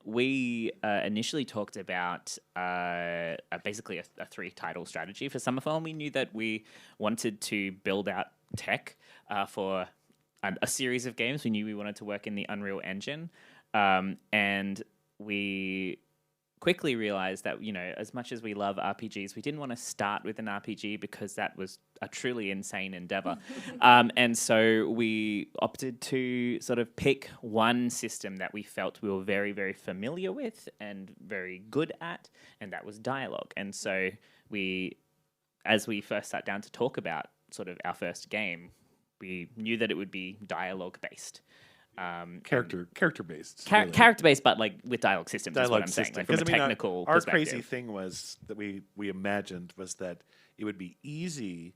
we initially talked about basically a 3-title strategy for Summerfall, and we knew that we wanted to build out tech for a series of games. We knew we wanted to work in the Unreal Engine, and we quickly realized that, as much as we love RPGs, we didn't want to start with an RPG because that was a truly insane endeavor. And so we opted to sort of pick one system that we felt we were very, very familiar with and very good at, and that was dialogue. And so as we first sat down to talk about sort of our first game, we knew that it would be dialogue based. Character based. Character based, but like with dialogue systems is what I'm saying. Like from a technical our perspective. crazy thing was that we imagined was that it would be easy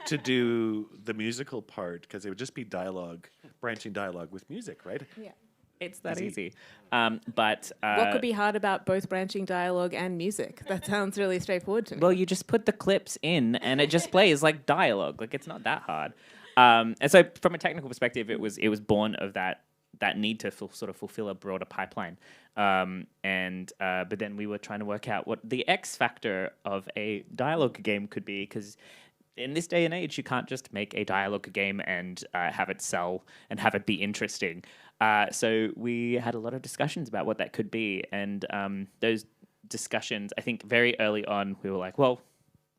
to do the musical part because it would just be branching dialogue with music, right? Yeah. It's that easy. But what could be hard about both branching dialogue and music? That sounds really straightforward to me. Well, you just put the clips in and it just plays like dialogue. Like it's not that hard. And so from a technical perspective, it was born of that need to sort of fulfill a broader pipeline. But then we were trying to work out what the X factor of a dialogue game could be, because in this day and age, you can't just make a dialogue game and have it sell and have it be interesting. So we had a lot of discussions about what that could be. And those discussions, I think very early on, we were like, well,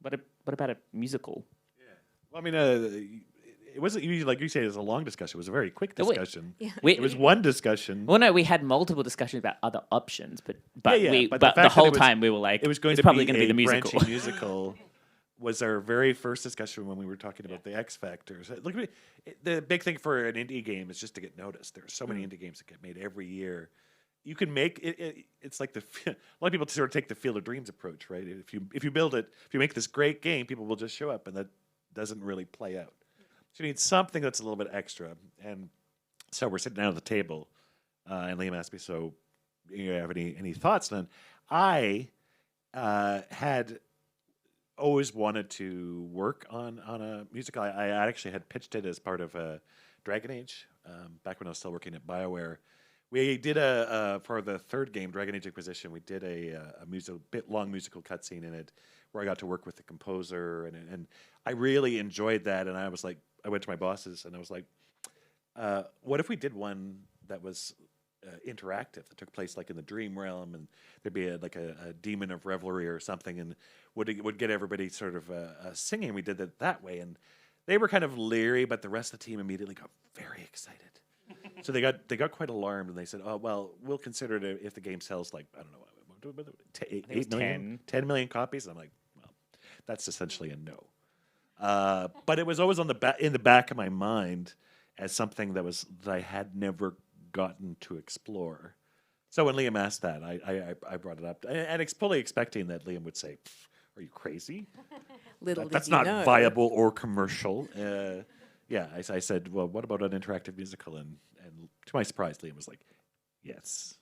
what about a musical? Yeah. Well, I mean, it wasn't usually, like you say, it was a long discussion. It was a very quick discussion. It was one discussion. Well, no, we had multiple discussions about other options, but the whole time we were like, it's probably going to be the musical. Branching musical was our very first discussion when we were talking about the X factors. Look at the big thing for an indie game is just to get noticed. There are so many indie games that get made every year. You can make it. It's like a lot of people sort of take the Field of Dreams approach, right? If you build it, if you make this great game, people will just show up, and that doesn't really play out. So you need something that's a little bit extra. And so we're sitting down at the table, and Liam asked me, so you have any thoughts? And I had always wanted to work on a musical. I actually had pitched it as part of Dragon Age back when I was still working at BioWare. We did for the third game, Dragon Age Inquisition, we did a long musical cutscene in it where I got to work with the composer, and I really enjoyed that. And I was like, I went to my bosses and I was like, what if we did one that was interactive, that took place like in the dream realm, and there'd be a demon of revelry or something, and would get everybody sort of singing. We did it that way, and they were kind of leery, but the rest of the team immediately got very excited. So they got quite alarmed, and they said, "Oh well, we'll consider it if the game sells like, I don't know, 10 million copies." And I'm like, well, that's essentially a no. But it was always in the back of my mind as something that I had never gotten to explore. So when Liam asked that, I brought it up, and fully expecting that Liam would say, "Are you crazy? That's not viable or commercial." I said, "Well, what about an interactive musical?" And to my surprise, Liam was like, "Yes."